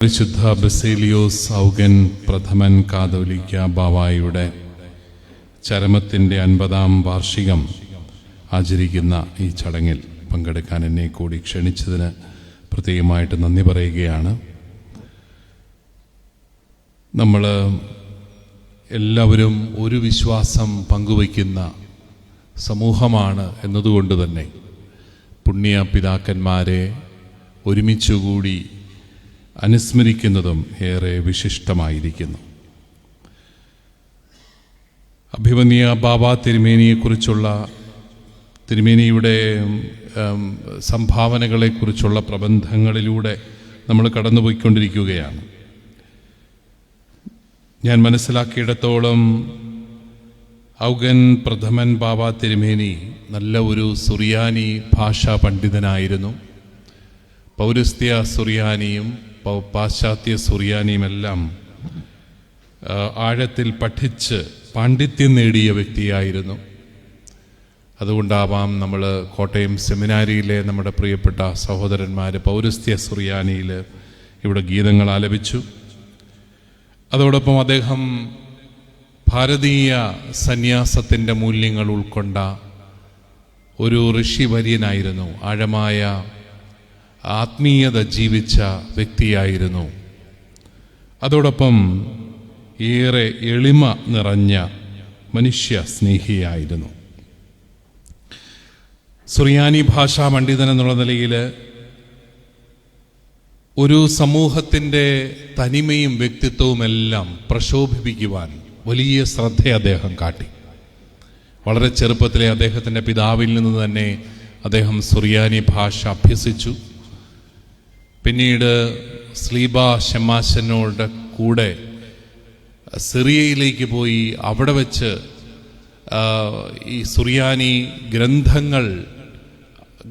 പരിശുദ്ധ ബസേലിയോസ് ഔഗൻ പ്രഥമൻ കാതോലിക്ക ബാവായുടെ ചരമത്തിൻ്റെ 50-ാം വാർഷികം ആചരിക്കുന്ന ഈ ചടങ്ങിൽ പങ്കെടുക്കാൻ എന്നെ കൂടി ക്ഷണിച്ചതിന് പ്രത്യേകമായിട്ട് നന്ദി പറയുകയാണ്. നമ്മൾ എല്ലാവരും ഒരു വിശ്വാസം പങ്കുവയ്ക്കുന്ന സമൂഹമാണ് എന്നതുകൊണ്ട് തന്നെ പുണ്യ പിതാക്കന്മാരെ ഒരുമിച്ചുകൂടി അനുസ്മരിക്കുന്നതും ഏറെ വിശിഷ്ടമായിരിക്കുന്നു. അഭിമന്യ ബാബ തിരുമേനിയെക്കുറിച്ചുള്ള തിരുമേനിയുടെ സംഭാവനകളെക്കുറിച്ചുള്ള പ്രബന്ധങ്ങളിലൂടെ നമ്മൾ കടന്നുപോയിക്കൊണ്ടിരിക്കുകയാണ്. ഞാൻ മനസ്സിലാക്കിയിടത്തോളം ഔഗൻ പ്രഥമൻ ബാബ തിരുമേനി നല്ല ഒരു സുറിയാനി ഭാഷാ പണ്ഡിതനായിരുന്നു. പൗരസ്ത്യ സുറിയാനിയും പാശ്ചാത്യ സുറിയാനിയുമെല്ലാം ആഴത്തിൽ പഠിച്ച് പാണ്ഡിത്യം നേടിയ വ്യക്തിയായിരുന്നു. അതുകൊണ്ടാവാം നമ്മൾ കോട്ടയം സെമിനാരിയിലെ നമ്മുടെ പ്രിയപ്പെട്ട സഹോദരന്മാർ പൗരസ്ത്യ സുറിയാനിയിൽ ഇവിടെ ഗീതങ്ങൾ ആലപിച്ചു. അതോടൊപ്പം അദ്ദേഹം ഭാരതീയ സന്യാസത്തിൻ്റെ മൂല്യങ്ങൾ ഉൾക്കൊണ്ട ഒരു ഋഷിവര്യനായിരുന്നു. ആഴമായ ആത്മീയത ജീവിച്ച വ്യക്തിയായിരുന്നു. അതോടൊപ്പം ഏറെ എളിമ നിറഞ്ഞ മനുഷ്യ സ്നേഹിയായിരുന്നു. സുറിയാനി ഭാഷാ പണ്ഡിതൻ എന്നുള്ള നിലയിൽ ഒരു സമൂഹത്തിൻ്റെ തനിമയും വ്യക്തിത്വവുമെല്ലാം പ്രശോഭിപ്പിക്കുവാൻ വലിയ ശ്രദ്ധ അദ്ദേഹം കാട്ടി. വളരെ ചെറുപ്പത്തിലെ അദ്ദേഹത്തിൻ്റെ പിതാവിൽ നിന്ന് തന്നെ അദ്ദേഹം സുറിയാനി ഭാഷ അഭ്യസിച്ചു. പിന്നീട് സ്ലീബ ഷമാശനോട് കൂടെ സിറിയയിലേക്ക് പോയി അവിടെ വെച്ച് ഈ സുറിയാനി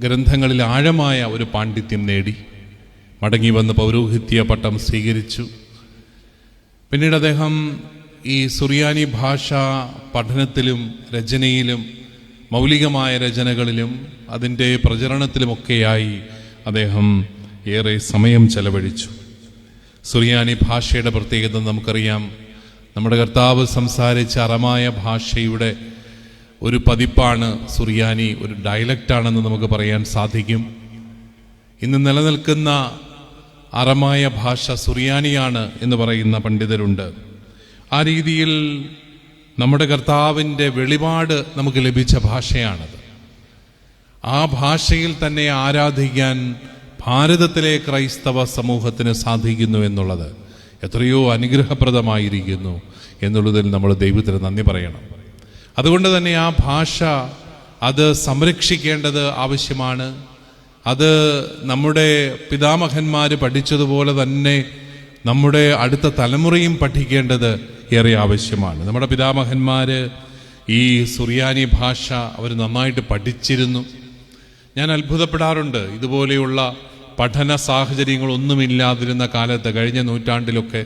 ഗ്രന്ഥങ്ങളിൽ ആഴമായ ഒരു പാണ്ഡിത്യം നേടി മടങ്ങി വന്ന് പൗരോഹിത്യ പട്ടം സ്വീകരിച്ചു. പിന്നീട് അദ്ദേഹം ഈ സുറിയാനി ഭാഷ പഠനത്തിലും രചനയിലും മൗലികമായ രചനകളിലും അതിൻ്റെ പ്രചരണത്തിലുമൊക്കെയായി അദ്ദേഹം ഏറെ സമയം ചെലവഴിച്ചു. സുറിയാനി ഭാഷയുടെ പ്രത്യേകത നമുക്കറിയാം. നമ്മുടെ കർത്താവ് സംസാരിച്ച അറമായ ഭാഷയുടെ ഒരു പതിപ്പാണ് സുറിയാനി, ഒരു ഡയലക്റ്റാണെന്ന് നമുക്ക് പറയാൻ സാധിക്കും. ഇന്ന് നിലനിൽക്കുന്ന അറമായ ഭാഷ സുറിയാനിയാണ് എന്ന് പറയുന്ന പണ്ഡിതരുണ്ട്. ആ രീതിയിൽ നമ്മുടെ കർത്താവിൻ്റെ വെളിപാട് നമുക്ക് ലഭിച്ച ഭാഷയാണത്. ആ ഭാഷയിൽ തന്നെ ആരാധിക്കാൻ ഭാരതത്തിലെ ക്രൈസ്തവ സമൂഹത്തിന് സാധിക്കുന്നു എന്നുള്ളത് എത്രയോ അനുഗ്രഹപ്രദമായിരിക്കുന്നു എന്നുള്ളതിൽ നമ്മൾ ദൈവത്തിന് നന്ദി പറയണം. അതുകൊണ്ട് തന്നെ ആ ഭാഷ അത് സംരക്ഷിക്കേണ്ടത് ആവശ്യമാണ്. അത് നമ്മുടെ പിതാമഹന്മാർ പഠിച്ചതുപോലെ തന്നെ നമ്മുടെ അടുത്ത തലമുറയും പഠിക്കേണ്ടത് ഏറെ ആവശ്യമാണ്. നമ്മുടെ പിതാമഹന്മാർ ഈ സുറിയാനി ഭാഷ അവർ നന്നായിട്ട് പഠിച്ചിരുന്നു. ഞാൻ അത്ഭുതപ്പെടാറുണ്ട്. ഇതുപോലെയുള്ള പഠന സാഹചര്യങ്ങളൊന്നുമില്ലാതിരുന്ന കാലത്ത് കഴിഞ്ഞ നൂറ്റാണ്ടിലൊക്കെ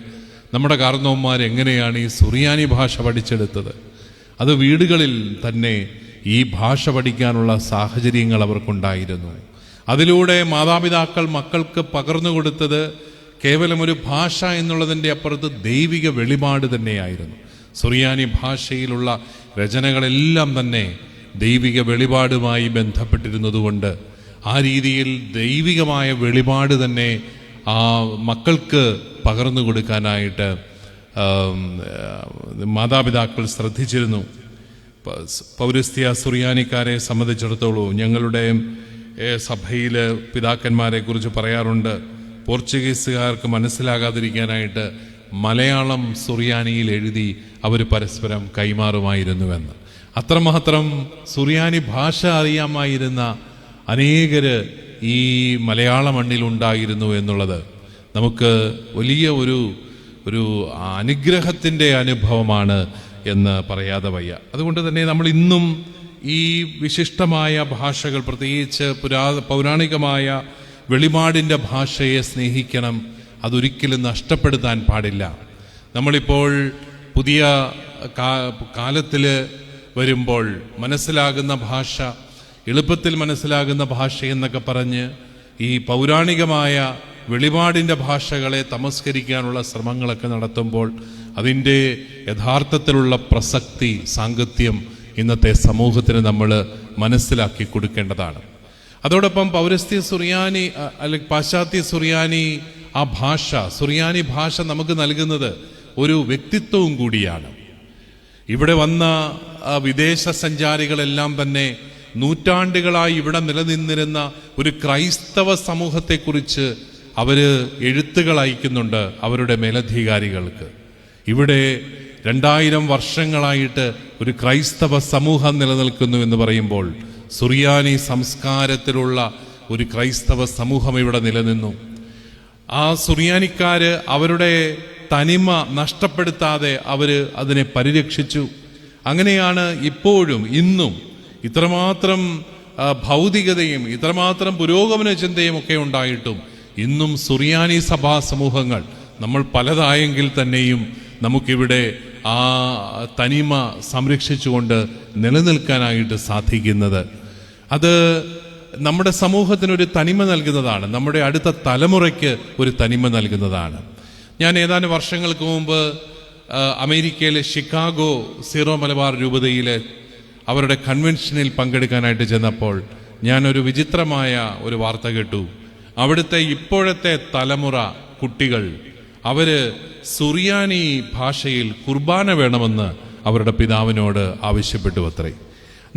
നമ്മുടെ കാരണവന്മാർ എങ്ങനെയാണ് ഈ സുറിയാനി ഭാഷ പഠിച്ചെടുത്തത്. അത് വീടുകളിൽ തന്നെ ഈ ഭാഷ പഠിക്കാനുള്ള സാഹചര്യങ്ങൾ അവർക്കുണ്ടായിരുന്നു. അതിലൂടെ മാതാപിതാക്കൾ മക്കൾക്ക് പകർന്നു കൊടുത്തത് കേവലം ഒരു ഭാഷ എന്നുള്ളതിൻ്റെ അപ്പുറത്ത് ദൈവിക വെളിപാട് തന്നെയായിരുന്നു. സുറിയാനി ഭാഷയിലുള്ള രചനകളെല്ലാം തന്നെ ദൈവിക വെളിപാടുമായി ബന്ധപ്പെട്ടിരുന്നതുകൊണ്ട് ആ രീതിയിൽ ദൈവികമായ വെളിപാട് തന്നെ ആ മക്കൾക്ക് പകർന്നു കൊടുക്കാനായിട്ട് മാതാപിതാക്കൾ ശ്രദ്ധിച്ചിരുന്നു. പൗരസ്ത്യ സുറിയാനിക്കാരെ സംബന്ധിച്ചിടത്തോളം ഞങ്ങളുടെ സഭയിൽ പിതാക്കന്മാരെ കുറിച്ച് പറയാറുണ്ട്, പോർച്ചുഗീസുകാർക്ക് മനസ്സിലാകാതിരിക്കാനായിട്ട് മലയാളം സുറിയാനിയിൽ എഴുതി അവർ പരസ്പരം കൈമാറുമായിരുന്നുവെന്ന്. അത്രമാത്രം സുറിയാനി ഭാഷ അറിയാമായിരുന്ന അനേകര് ഈ മലയാള മണ്ണിലുണ്ടായിരുന്നു എന്നുള്ളത് നമുക്ക് വലിയ ഒരു അനുഗ്രഹത്തിൻ്റെ അനുഭവമാണ് എന്ന് പറയാതെ വയ്യ. അതുകൊണ്ട് തന്നെ നമ്മൾ ഇന്നും ഈ വിശിഷ്ടമായ ഭാഷകൾ, പ്രത്യേകിച്ച് പൗരാണികമായ വെളിപാടിൻ്റെ ഭാഷയെ സ്നേഹിക്കണം. അതൊരിക്കലും നഷ്ടപ്പെടുത്താൻ പാടില്ല. നമ്മളിപ്പോൾ പുതിയ കാലത്തിൽ വരുമ്പോൾ മനസ്സിലാകുന്ന ഭാഷ, എളുപ്പത്തിൽ മനസ്സിലാകുന്ന ഭാഷ എന്നൊക്കെ പറഞ്ഞ് ഈ പൗരാണികമായ വെളിപാടിൻ്റെ ഭാഷകളെ തമസ്കരിക്കാനുള്ള ശ്രമങ്ങളൊക്കെ നടത്തുമ്പോൾ അതിൻ്റെ യഥാർത്ഥത്തിലുള്ള പ്രസക്തി, സാങ്കത്യം ഇന്നത്തെ സമൂഹത്തിന് നമ്മൾ മനസ്സിലാക്കി കൊടുക്കേണ്ടതാണ്. അതോടൊപ്പം പൗരസ്ത്യ സുറിയാനി അല്ലെങ്കിൽ പാശ്ചാത്യ സുറിയാനി സുറിയാനി ഭാഷ നമുക്ക് നൽകുന്നത് ഒരു വ്യക്തിത്വവും കൂടിയാണ്. ഇവിടെ വന്ന വിദേശ സഞ്ചാരികളെല്ലാം തന്നെ നൂറ്റാണ്ടുകളായി ഇവിടെ നിലനിന്നിരുന്ന ഒരു ക്രൈസ്തവ സമൂഹത്തെക്കുറിച്ച് എഴുത്തുകൾ അയക്കുന്നുണ്ട് അവരുടെ മേലധികാരികൾക്ക്. ഇവിടെ 2000 വർഷങ്ങളായിട്ട് ഒരു ക്രൈസ്തവ സമൂഹം നിലനിൽക്കുന്നു എന്ന് പറയുമ്പോൾ സുറിയാനി സംസ്കാരത്തിലുള്ള ഒരു ക്രൈസ്തവ സമൂഹം ഇവിടെ നിലനിന്നു. ആ സുറിയാനിക്കാര് അവരുടെ തനിമ നഷ്ടപ്പെടുത്താതെ അതിനെ പരിരക്ഷിച്ചു. അങ്ങനെയാണ് ഇപ്പോഴും ഇന്നും ഇത്രമാത്രം ഭൗതികതയും ഇത്രമാത്രം പുരോഗമന ചിന്തയും ഒക്കെ ഉണ്ടായിട്ടും ഇന്നും സുറിയാനി സഭാ സമൂഹങ്ങൾ നമ്മൾ പലതായെങ്കിൽ തന്നെയും നമുക്കിവിടെ ആ തനിമ സംരക്ഷിച്ചുകൊണ്ട് നിലനിൽക്കാനായിട്ട് സാധിക്കുന്നത്. അത് നമ്മുടെ സമൂഹത്തിനൊരു തനിമ നൽകുന്നതാണ്, നമ്മുടെ അടുത്ത തലമുറയ്ക്ക് ഒരു തനിമ നൽകുന്നതാണ്. ഞാൻ ഏതാനും വർഷങ്ങൾക്ക് മുമ്പ് അമേരിക്കയിലെ ഷിക്കാഗോ സീറോ മലബാർ രൂപതയിലെ അവരുടെ കൺവെൻഷനിൽ പങ്കെടുക്കാനായിട്ട് ചെന്നപ്പോൾ ഞാനൊരു വിചിത്രമായ ഒരു വാർത്ത കേട്ടു. അവിടുത്തെ ഇപ്പോഴത്തെ തലമുറ കുട്ടികൾ സുറിയാനി ഭാഷയിൽ കുർബാന വേണമെന്ന് അവരുടെ പിതാവിനോട് ആവശ്യപ്പെട്ടു അത്രേ.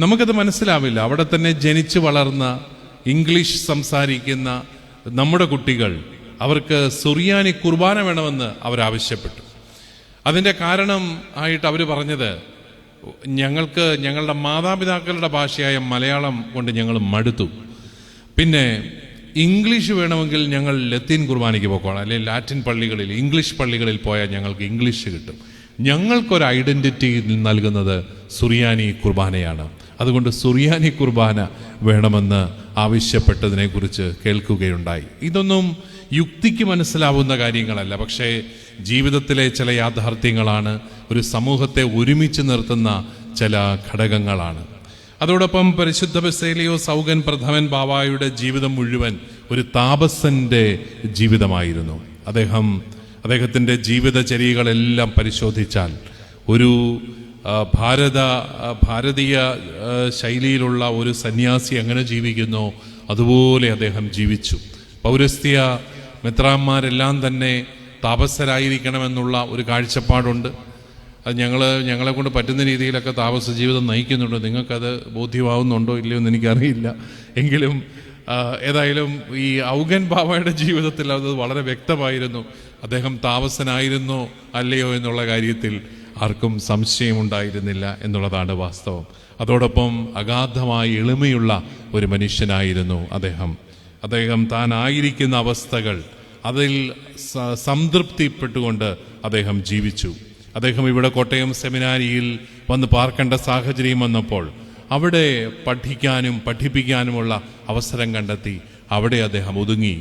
നമുക്കത് മനസ്സിലാവില്ല. അവിടെ തന്നെ ജനിച്ചു വളർന്ന ഇംഗ്ലീഷ് സംസാരിക്കുന്ന നമ്മുടെ കുട്ടികൾ അവർക്ക് സുറിയാനി കുർബാന വേണമെന്ന് അവരാവശ്യപ്പെട്ടു. അതിൻ്റെ കാരണം ആയിട്ട് അവർ പറഞ്ഞത്, ഞങ്ങളുടെ മാതാപിതാക്കളുടെ ഭാഷയായ മലയാളം കൊണ്ട് ഞങ്ങൾ മടുത്തു, പിന്നെ ഇംഗ്ലീഷ് വേണമെങ്കിൽ ഞങ്ങൾ ലത്തീൻ കുർബാനയ്ക്ക് പോകണം, അല്ലെങ്കിൽ ലാറ്റിൻ പള്ളികളിൽ ഇംഗ്ലീഷ് പള്ളികളിൽ പോയാൽ ഞങ്ങൾക്ക് ഇംഗ്ലീഷ് കിട്ടും. ഞങ്ങൾക്കൊരു ഐഡൻറ്റിറ്റി നൽകുന്നത് സുറിയാനി കുർബാനയാണ്. അതുകൊണ്ട് സുറിയാനി കുർബാന വേണമെന്ന് ആവശ്യപ്പെട്ടതിനെക്കുറിച്ച് കേൾക്കുകയുണ്ടായി. ഇതൊന്നും യുക്തിക്ക് മനസ്സിലാവുന്ന കാര്യങ്ങളല്ല, പക്ഷേ ജീവിതത്തിലെ ചില യാഥാർത്ഥ്യങ്ങളാണ്, ഒരു സമൂഹത്തെ ഒരുമിച്ച് നിർത്തുന്ന ചില ഘടകങ്ങളാണ്. അതോടൊപ്പം പരിശുദ്ധ ബസേലിയോസ് ഔഗൻ പ്രഥമൻ ബാവായുടെ ജീവിതം മുഴുവൻ ഒരു താപസന്റെ ജീവിതമായിരുന്നു. അദ്ദേഹത്തിൻ്റെ ജീവിതചര്യകളെല്ലാം പരിശോധിച്ചാൽ ഒരു ഭാരതീയ ശൈലിയിലുള്ള ഒരു സന്യാസി എങ്ങനെ ജീവിക്കുന്നോ അതുപോലെ അദ്ദേഹം ജീവിച്ചു. പൗരസ്ത്യ മെത്രാന്മാരെല്ലാം തന്നെ താപസരായിരിക്കണമെന്നുള്ള ഒരു കാഴ്ചപ്പാടുണ്ട്. അത് ഞങ്ങളെ കൊണ്ട് പറ്റുന്ന രീതിയിലൊക്കെ താപസ ജീവിതം നയിക്കുന്നുണ്ട്. നിങ്ങൾക്കത് ബോധ്യമാവുന്നുണ്ടോ ഇല്ലയോ എന്ന് എനിക്കറിയില്ല. എങ്കിലും ഏതായാലും ഈ ഔഗൻ ബാവയുടെ ജീവിതത്തിൽ അത് വളരെ വ്യക്തമായിരുന്നു. അദ്ദേഹം താപസനായിരുന്നോ അല്ലയോ എന്നുള്ള കാര്യത്തിൽ ആർക്കും സംശയമുണ്ടായിരുന്നില്ല എന്നുള്ളതാണ് വാസ്തവം. അതോടൊപ്പം അഗാധമായി എളിമയുള്ള ഒരു മനുഷ്യനായിരുന്നു അദ്ദേഹം താനായിരിക്കുന്ന അവസ്ഥകൾ അതിൽ സംതൃപ്തിപ്പെട്ടുകൊണ്ട് അദ്ദേഹം ജീവിച്ചു. അദ്ദേഹം ഇവിടെ കോട്ടയം സെമിനാരിയിൽ വന്ന് പാർക്കേണ്ട സാഹചര്യം വന്നപ്പോൾ അവിടെ പഠിക്കാനും പഠിപ്പിക്കാനുമുള്ള അവസരം കണ്ടെത്തി അവിടെ അദ്ദേഹം ഒതുങ്ങി.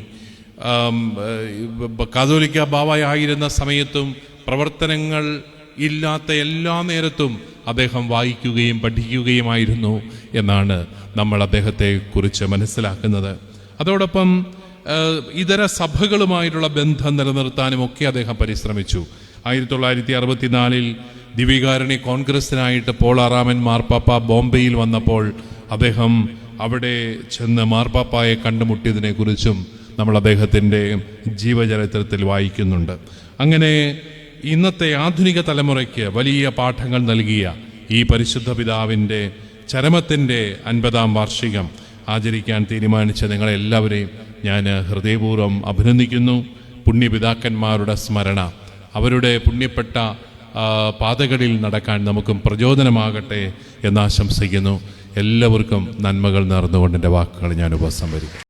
കാതോലിക്ക ബാവയായിരുന്ന സമയത്തും പ്രവർത്തനങ്ങൾ ഇല്ലാത്ത എല്ലാ നേരത്തും അദ്ദേഹം വായിക്കുകയും പഠിക്കുകയുമായിരുന്നു എന്നാണ് നമ്മൾ അദ്ദേഹത്തെ കുറിച്ച് മനസ്സിലാക്കുന്നത്. അതോടൊപ്പം ഇതര സഭകളുമായിട്ടുള്ള ബന്ധം നിലനിർത്താനും ഒക്കെ അദ്ദേഹം പരിശ്രമിച്ചു. 1964 ദിവികാരണി കോൺഗ്രസിനായിട്ട് പോൾ ആറാമൻ മാർപ്പാപ്പ ബോംബെയിൽ വന്നപ്പോൾ അദ്ദേഹം അവിടെ ചെന്ന് മാർപ്പാപ്പായെ കണ്ടുമുട്ടിയതിനെ കുറിച്ചും നമ്മൾ അദ്ദേഹത്തിൻ്റെ ജീവചരിത്രത്തിൽ വായിക്കുന്നുണ്ട്. അങ്ങനെ ഇന്നത്തെ ആധുനിക തലമുറയ്ക്ക് വലിയ പാഠങ്ങൾ നൽകിയ ഈ പരിശുദ്ധ പിതാവിൻ്റെ ചരമത്തിൻ്റെ 50ാം വാർഷികം ആചരിക്കാൻ തീരുമാനിച്ച നിങ്ങളെല്ലാവരെയും ഞാൻ ഹൃദയപൂർവ്വം അഭിനന്ദിക്കുന്നു. പുണ്യപിതാക്കന്മാരുടെ സ്മരണ, അവരുടെ പുണ്യപ്പെട്ട പാതകളിൽ നടക്കാൻ നമുക്കും പ്രചോദനമാകട്ടെ എന്നാശംസിക്കുന്നു. എല്ലാവർക്കും നന്മകൾ നേർന്നുകൊണ്ട് എൻ്റെ വാക്കുകൾ ഞാൻ ഉപസംഹരിക്കും.